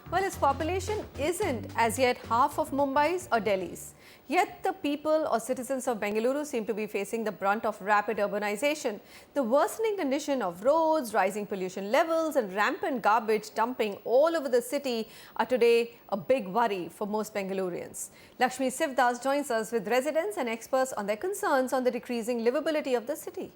Well, its population isn't as yet half of Mumbai's or Delhi's. Yet the people or citizens of Bengaluru seem to be facing the brunt of rapid urbanization. The worsening condition of roads, rising pollution levels and rampant garbage dumping all over the city are today a big worry for most Bengalurians. Lakshmi Sivdas joins us with residents and experts on their concerns on the decreasing livability of the city.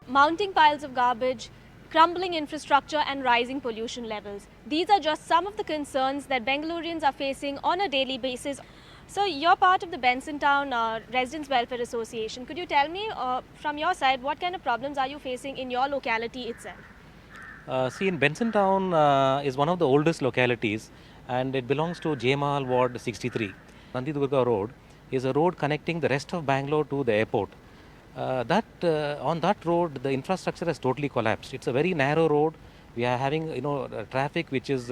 Mounting piles of garbage, crumbling infrastructure and rising pollution levels. These are just some of the concerns that Bengalurians are facing on a daily basis. So you're part of the Benson Town Residents Welfare Association. Could you tell me from your side what kind of problems are you facing in your locality itself? See, in Benson Town is one of the oldest localities and it belongs to Jaimal Ward 63. Nandidurga Road is a road connecting the rest of Bangalore to the airport. On that road, the infrastructure has totally collapsed. It's a very narrow road. We are having traffic which is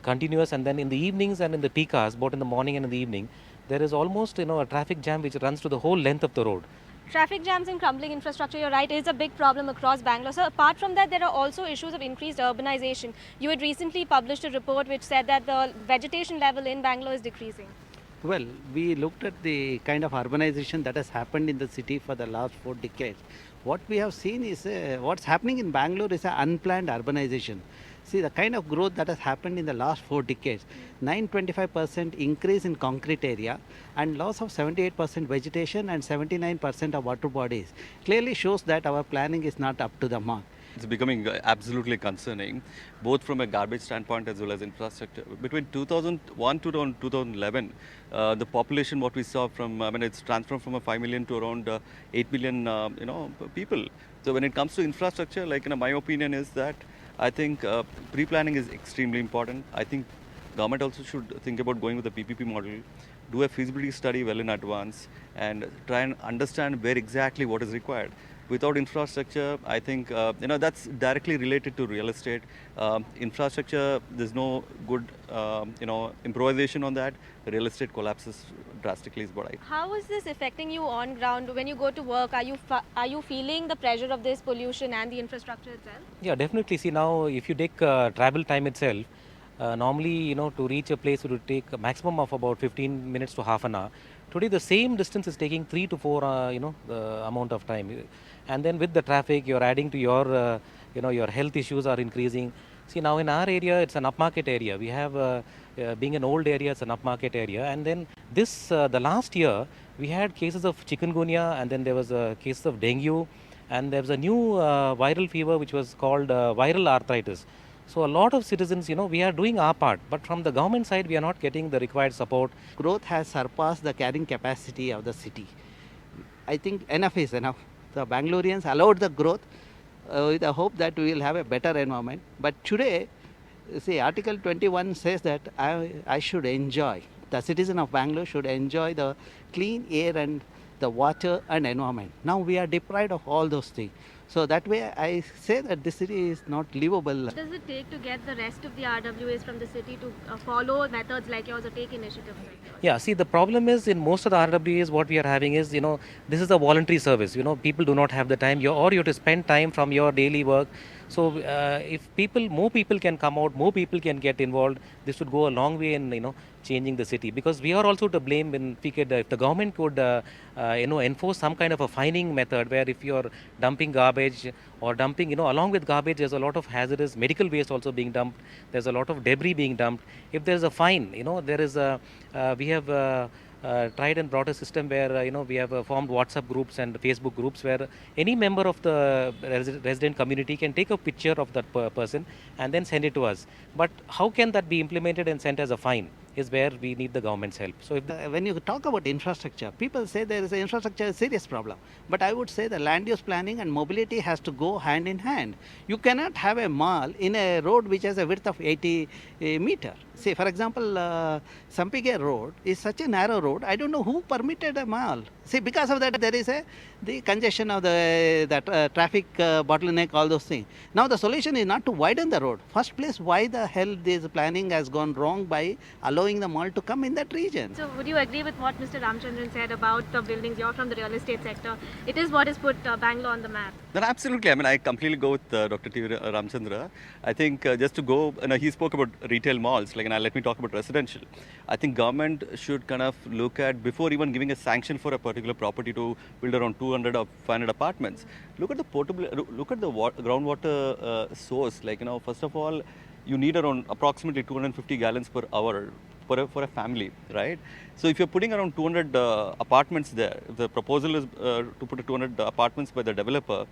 continuous, and then in the evenings and in the peak hours, both in the morning and in the evening, there is almost a traffic jam which runs to the whole length of the road. Traffic jams and crumbling infrastructure, you're right, is a big problem across Bangalore. So apart from that, there are also issues of increased urbanization. You had recently published a report which said that the vegetation level in Bangalore is decreasing. Well, we looked at the kind of urbanization that has happened in the city for the last 4 decades. What we have seen is what's happening in Bangalore is an unplanned urbanization. See, the kind of growth that has happened in the last 4 decades, 925% increase in concrete area and loss of 78% vegetation and 79% of water bodies clearly shows that our planning is not up to the mark. It's becoming absolutely concerning, both from a garbage standpoint as well as infrastructure. Between 2001 to 2011, the population, what we saw from, it's transformed from a 5 million to around 8 million, people. So when it comes to infrastructure, my opinion is that I think pre-planning is extremely important. I think government also should think about going with the PPP model, do a feasibility study well in advance, and try and understand where exactly what is required. Without infrastructure, I think that's directly related to real estate. Infrastructure, there's no good improvisation on that. Real estate collapses drastically is what I. How is this affecting you on ground when you go to work? Are you feeling the pressure of this pollution and the infrastructure itself? Yeah, definitely. See, now if you take travel time itself, normally to reach a place it would take a maximum of about 15 minutes to half an hour. Today the same distance is taking 3 to 4 amount of time, and then with the traffic you're adding to your your health issues are increasing. See, now in our area it's an upmarket area. We have being an old area, it's an upmarket area, and then this the last year we had cases of chikungunya, and then there was a case of dengue, and there was a new viral fever which was called viral arthritis. So a lot of citizens, we are doing our part, but from the government side, we are not getting the required support. Growth has surpassed the carrying capacity of the city. I think enough is enough. The Bangaloreans allowed the growth with the hope that we will have a better environment. But today, see, Article 21 says that I should enjoy, the citizen of Bangalore should enjoy the clean air and the water and environment. Now we are deprived of all those things. So that way I say that the city is not livable. What does it take to get the rest of the RWAs from the city to follow methods like yours or take initiatives like yours? Yeah, see, the problem is in most of the RWAs, what we are having is, this is a voluntary service. People do not have the time, or you have to spend time from your daily work. So if more people can come out, more people can get involved, this would go a long way in, changing the city. Because we are also to blame if the government could, enforce some kind of a fining method where if you're dumping garbage or dumping, along with garbage, there's a lot of hazardous medical waste also being dumped. There's a lot of debris being dumped. If there's a fine, there is we have tried and brought a system where we have formed WhatsApp groups and Facebook groups where any member of the resident community can take a picture of that person and then send it to us. But how can that be implemented and sent as a fine is where we need the government's help. So when you talk about infrastructure, people say there is an infrastructure serious problem. But I would say the land use planning and mobility has to go hand in hand. You cannot have a mall in a road which has a width of 80 meter. Say, for example, Sampige Road is such a narrow road. I don't know who permitted a mall. See, because of that, there is the congestion of the traffic bottleneck, all those things. Now, the solution is not to widen the road. First place, why the hell this planning has gone wrong by allowing allowing the mall to come in that region. So would you agree with what Mr. Ramchandran said about the buildings? You're from the real estate sector. It is what has put Bangalore on the map. Then absolutely. I mean, I completely go with Dr. T. Ramchandra. I think just to go, he spoke about retail malls. Like, let me talk about residential. I think government should kind of look at, before even giving a sanction for a particular property to build around 200 or 500 apartments, look at the groundwater source. Like, first of all, you need around approximately 250 gallons per hour for a family, right? So if you're putting around 200 apartments there, if the proposal is to put 200 apartments by the developer,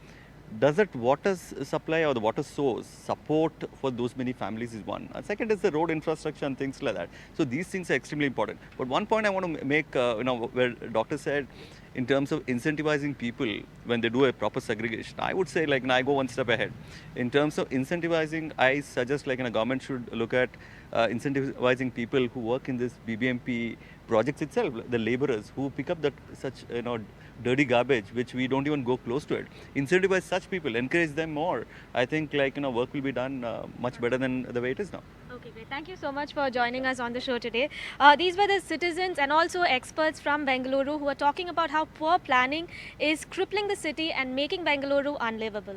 does that water supply or the water source support for those many families is one. And second is the road infrastructure and things like that. So these things are extremely important. But one point I want to make, where doctor said, in terms of incentivizing people when they do a proper segregation, I would say, I go one step ahead. In terms of incentivizing, I suggest a government should look at incentivizing people who work in this BBMP projects itself, the laborers who pick up such dirty garbage which we don't even go close to it. Incentivize such people, encourage them more. I think work will be done much better than the way it is now. Okay, great. Thank you so much for joining us on the show today. These were the citizens and also experts from Bengaluru who are talking about how poor planning is crippling the city and making Bengaluru unlivable.